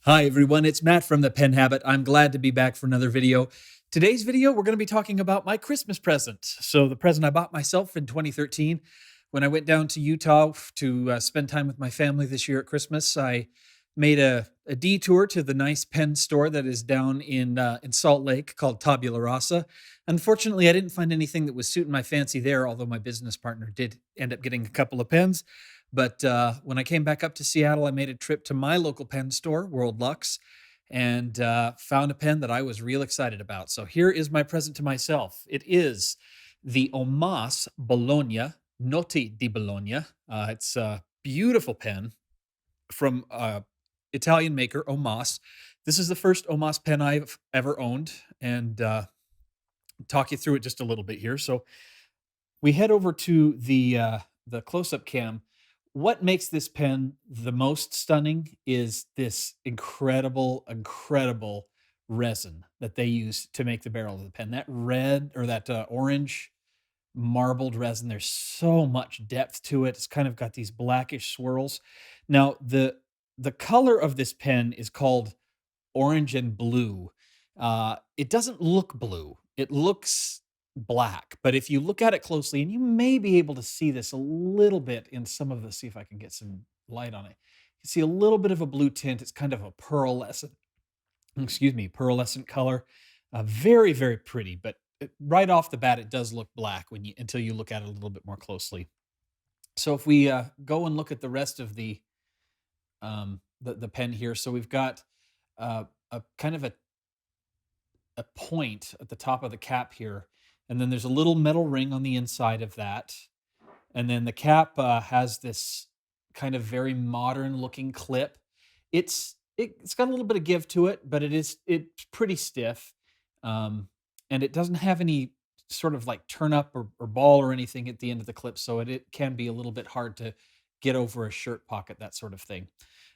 Hi everyone, it's Matt from The Pen Habit. I'm glad to be back for another video. Today's video, we're going to be talking about my Christmas present. So the present I bought myself in 2013 when I went down to Utah to spend time with my family this year at Christmas. I made a detour to the nice pen store that is down in Salt Lake called Tabula Rasa. Unfortunately, I didn't find anything that was suiting my fancy there, although my business partner did end up getting a couple of pens. But when I came back up to Seattle, I made a trip to my local pen store, World Lux, and found a pen that I was real excited about. So here is my present to myself. It is the Omas Notti di Bologna. It's a beautiful pen from Italian maker Omas. This is the first Omas pen I've ever owned, and talk you through it just a little bit here. So we head over to the close-up cam. What makes this pen the most stunning is this incredible resin that they use to make the barrel of the pen. That red or that orange marbled resin, there's so much depth to it. It's kind of got these blackish swirls. Now, the color of this pen is called orange and blue. It doesn't look blue. It looks black, but if you look at it closely, and you may be able to see this a little bit in some of the, see if I can get some light on it. You see a little bit of a blue tint. It's kind of a pearlescent color. Very pretty, but right off the bat, it does look black when you until you look at it a little bit more closely. So if we go and look at the rest of the pen here, so we've got a kind of a point at the top of the cap here, and then there's a little metal ring on the inside of that, and then the cap has this kind of very modern looking clip. It's got a little bit of give to it, but it's pretty stiff, um, and it doesn't have any sort of like turn up or ball or anything at the end of the clip, so it can be a little bit hard to get over a shirt pocket, that sort of thing.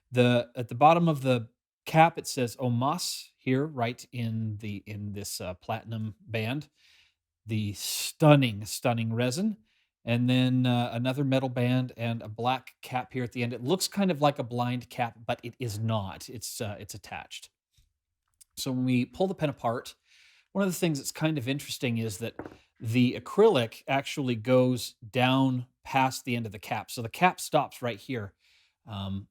The At the bottom of the cap, it says Omas here, right in this platinum band. The stunning resin, and then another metal band and a black cap here at the end. It looks kind of like a blind cap, but it is not. It's attached. So when we pull the pen apart, one of the things that's kind of interesting is that the acrylic actually goes down past the end of the cap. So the cap stops right here.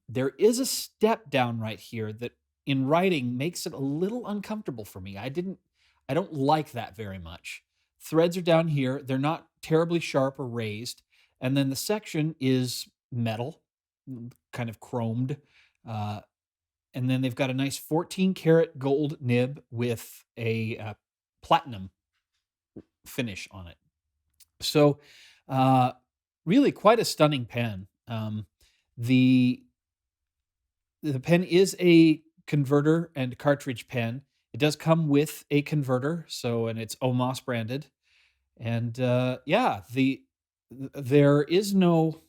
There is a step down right here that in writing makes it a little uncomfortable for me. I don't like that very much. Threads are down here. They're not terribly sharp or raised. And then the section is metal, kind of chromed. Uh, and then they've got a nice 14 karat gold nib with a platinum finish on it. So, uh, really quite a stunning pen. The the pen is a converter and cartridge pen. It does come with a converter, so and it's Omas branded. And yeah, there is no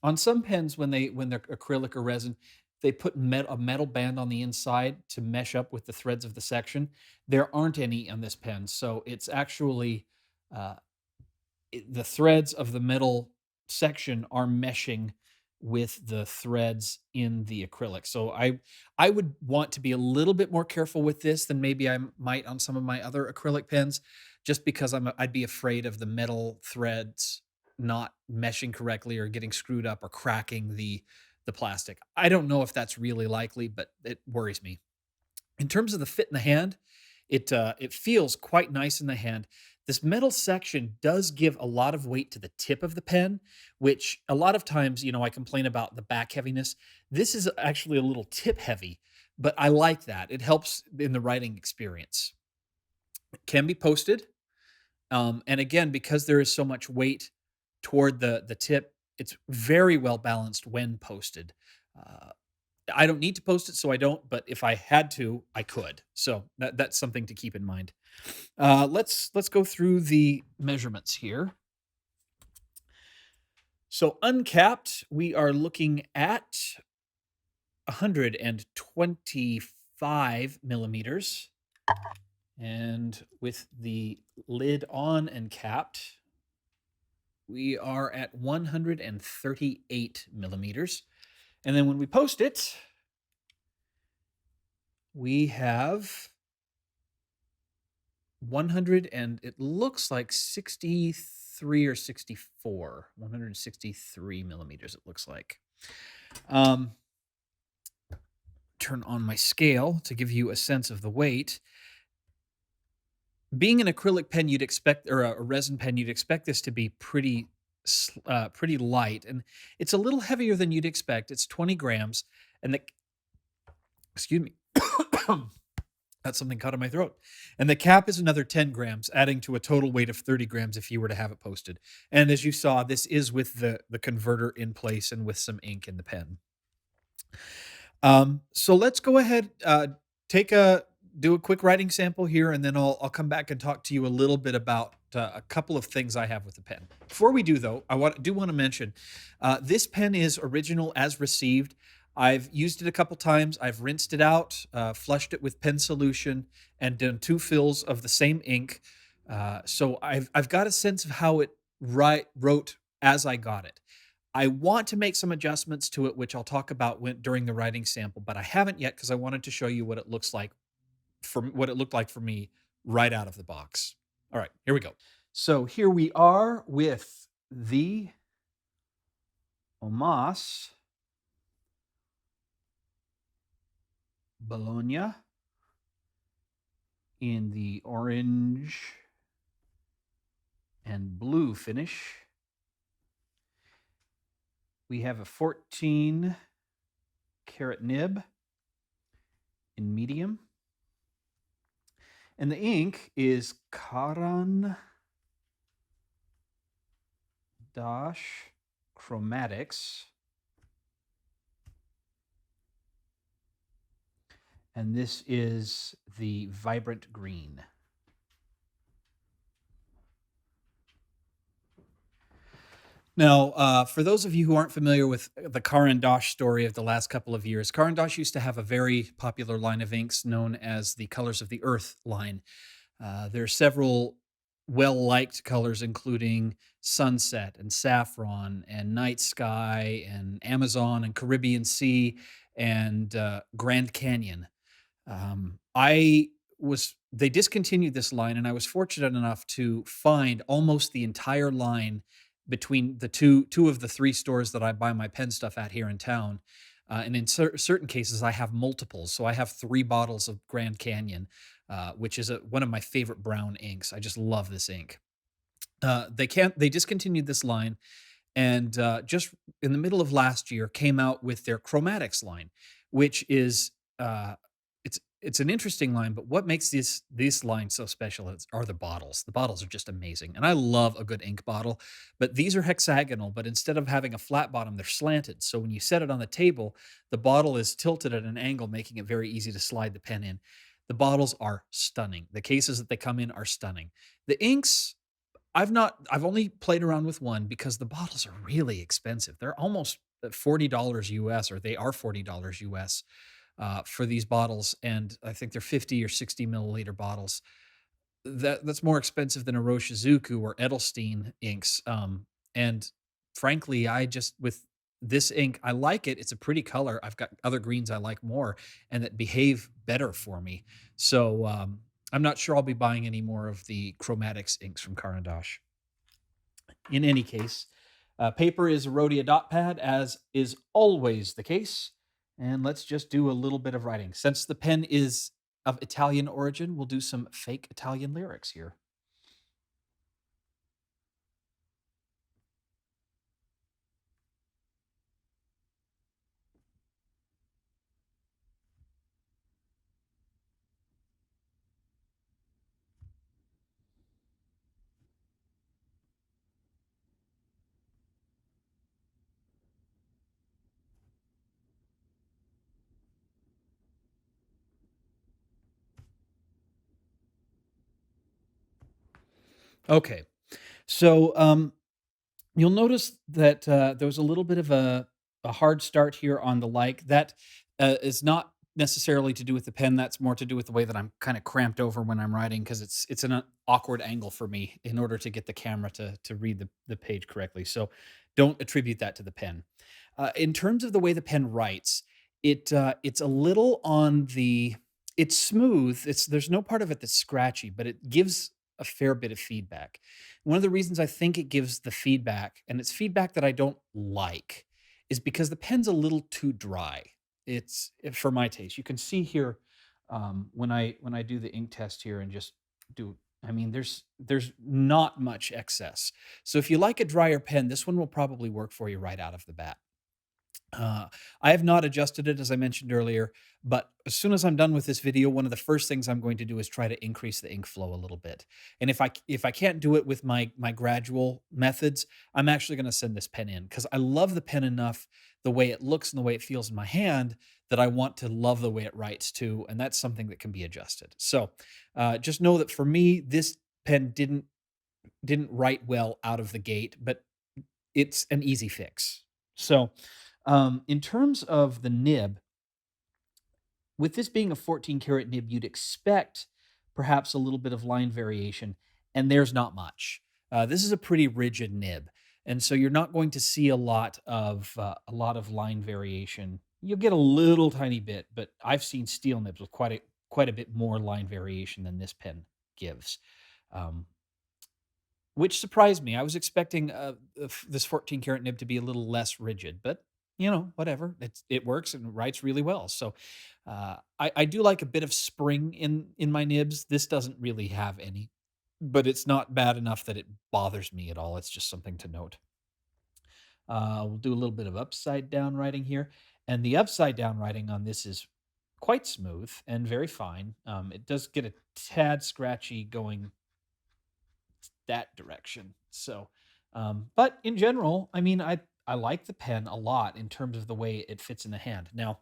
on some pens when they're acrylic or resin, they put a metal band on the inside to mesh up with the threads of the section. There aren't any on this pen, so it's actually uh, the threads of the metal section are meshing with the threads in the acrylic. So I would want to be a little bit more careful with this than maybe I might on some of my other acrylic pens, just because I'd be afraid of the metal threads not meshing correctly or getting screwed up or cracking the plastic. I don't know if that's really likely, but it worries me. In terms of the fit in the hand, it feels quite nice in the hand. This metal section does give a lot of weight to the tip of the pen, which a lot of times, I complain about the back heaviness. This is actually a little tip heavy, but I like that. It helps in the writing experience. It can be posted, and again, because there is so much weight toward the tip, it's very well balanced when posted. Uh, I don't need to post it, so I don't. But if I had to, I could. So that's something to keep in mind. Let's go through the measurements here. So uncapped, we are looking at 125 millimeters, and with the lid on and capped, we are at 138 millimeters. And then when we post it, we have 100 and it looks like 63 or 64, 163 millimeters, it looks like. Um, Turn on my scale to give you a sense of the weight. Being an acrylic pen, you'd expect, or a resin pen, you'd expect this to be pretty light, and it's a little heavier than you'd expect. It's 20 grams, and the excuse me, that's something caught in my throat. And the cap is another 10 grams, adding to a total weight of 30 grams if you were to have it posted. And as you saw, this is with the converter in place and with some ink in the pen. So let's go ahead, take a do a quick writing sample here, and then I'll come back and talk to you a little bit about a couple of things I have with the pen. Before we do, though, I want to mention this pen is original as received. I've used it a couple times. I've rinsed it out, flushed it with pen solution, and done two fills of the same ink. So I've got a sense of how it wrote as I got it. I want to make some adjustments to it, which I'll talk about during the writing sample, but I haven't yet because I wanted to show you what it looks like for what it looked like for me right out of the box. All right, here we go. So here we are with the Omas Bologna in the orange and blue finish. We have a 14 karat nib in medium. And the ink is Caran Dash Chromatics. And this is the vibrant green. Now, for those of you who aren't familiar with the Caran d'Ache story of the last couple of years, Caran d'Ache used to have a very popular line of inks known as the Colors of the Earth line. There are several well-liked colors, including sunset and saffron and night sky and Amazon and Caribbean Sea and Grand Canyon. I was They discontinued this line, and I was fortunate enough to find almost the entire line between the two of the three stores that I buy my pen stuff at here in town. And in certain cases, I have multiples. So I have three bottles of Grand Canyon, which is one of my favorite brown inks. I just love this ink. They discontinued this line, and just in the middle of last year came out with their chromatics line, which is it's an interesting line. But what makes this line so special are the bottles. The bottles are just amazing, and I love a good ink bottle. But these are hexagonal, but instead of having a flat bottom, they're slanted. So when you set it on the table, the bottle is tilted at an angle, making it very easy to slide the pen in. The bottles are stunning. The cases that they come in are stunning. The inks, I've only played around with one because the bottles are really expensive. They're almost $40 US, or they are $40 US for these bottles, and I think they're 50 or 60 milliliter bottles. That's more expensive than a Roshizuku or Edelstein inks. And frankly, I just with this ink, I like it. It's a pretty color. I've got other greens I like more and that behave better for me. So I'm not sure I'll be buying any more of the chromatics inks from Caran d'Ache. In any case, paper is a Rhodia dot pad, as is always the case. And let's just do a little bit of writing. Since the pen is of Italian origin, we'll do some fake Italian lyrics here. Okay, so you'll notice that there was a little bit of a hard start here on the like. That is not necessarily to do with the pen. That's more to do with the way that I'm kind of cramped over when I'm writing, because it's an awkward angle for me in order to get the camera to read the page correctly. So don't attribute that to the pen. In terms of the way the pen writes, it's a little on the It's smooth, there's no part of it that's scratchy, but it gives a fair bit of feedback. One of the reasons I think it gives the feedback, and it's feedback that I don't like, is because the pen's a little too dry. For my taste. You can see here, when I do the ink test here and just do I mean, there's not much excess. So if you like a drier pen, this one will probably work for you right out of the bat. Uh, I have not adjusted it, as I mentioned earlier, but as soon as I'm done with this video, one of the first things I'm going to do is try to increase the ink flow a little bit. And if I can't do it with my gradual methods, I'm actually going to send this pen in because I love the pen enough, the way it looks and the way it feels in my hand, that I want to love the way it writes too. And that's something that can be adjusted. So just know that for me, this pen didn't write well out of the gate, but it's an easy fix. So, in terms of the nib, with this being a 14 karat nib, you'd expect perhaps a little bit of line variation, and there's not much. This is a pretty rigid nib, and so you're not going to see a lot of line variation. You'll get a little tiny bit, but I've seen steel nibs with quite a bit more line variation than this pen gives. Um, which surprised me. I was expecting, this 14 karat nib to be a little less rigid, but, whatever. It works and writes really well. So, I do like a bit of spring in my nibs. This doesn't really have any, but it's not bad enough that it bothers me at all. It's just something to note. We'll do a little bit of upside down writing here, and the upside down writing on this is quite smooth and very fine. It does get a tad scratchy going that direction. So, but in general, I mean, I like the pen a lot in terms of the way it fits in the hand. Now,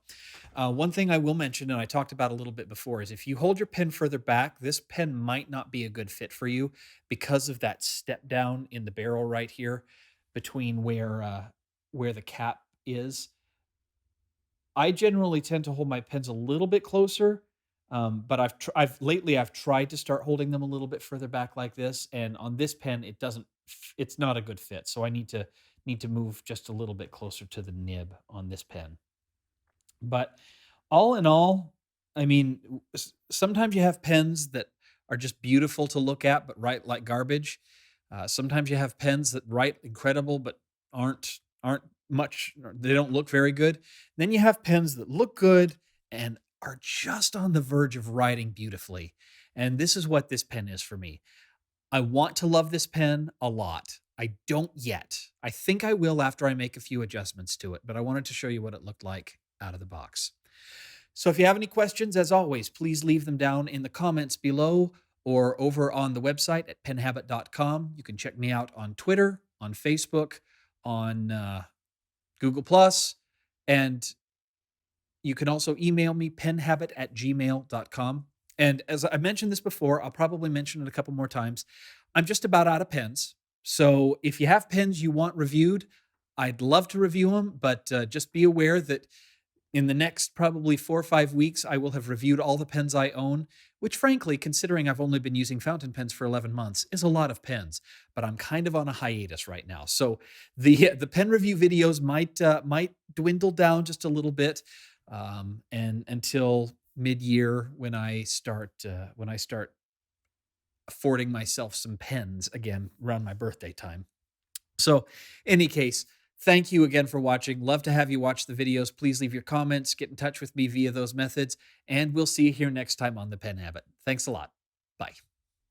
one thing I will mention, and I talked about a little bit before, is if you hold your pen further back, this pen might not be a good fit for you because of that step down in the barrel right here between where the cap is. I generally tend to hold my pens a little bit closer, but I've tried to start holding them a little bit further back like this, and on this pen, it's not a good fit, so I need to move just a little bit closer to the nib on this pen. But all in all, I mean, sometimes you have pens that are just beautiful to look at, but write like garbage. Sometimes you have pens that write incredible, but aren't much. They don't look very good. Then you have pens that look good and are just on the verge of writing beautifully. And this is what this pen is for me. I want to love this pen a lot. I don't yet. I think I will after I make a few adjustments to it, but I wanted to show you what it looked like out of the box. So if you have any questions, as always, please leave them down in the comments below or over on the website at penhabit.com. You can check me out on Twitter, on Facebook, on Google Plus, and you can also email me penhabit@gmail.com. And as I mentioned this before, I'll probably mention it a couple more times. I'm just about out of pens. So if you have pens you want reviewed, I'd love to review them, but just be aware that in the next probably 4 or 5 weeks, I will have reviewed all the pens I own, which frankly, considering I've only been using fountain pens for 11 months, is a lot of pens. But I'm kind of on a hiatus right now, so the pen review videos might dwindle down just a little bit, and until mid-year when I start affording myself some pens again around my birthday time. So, any case, thank you again for watching. Love to have you watch the videos. Please leave your comments, get in touch with me via those methods, and we'll see you here next time on The Pen Habit. Thanks a lot. Bye.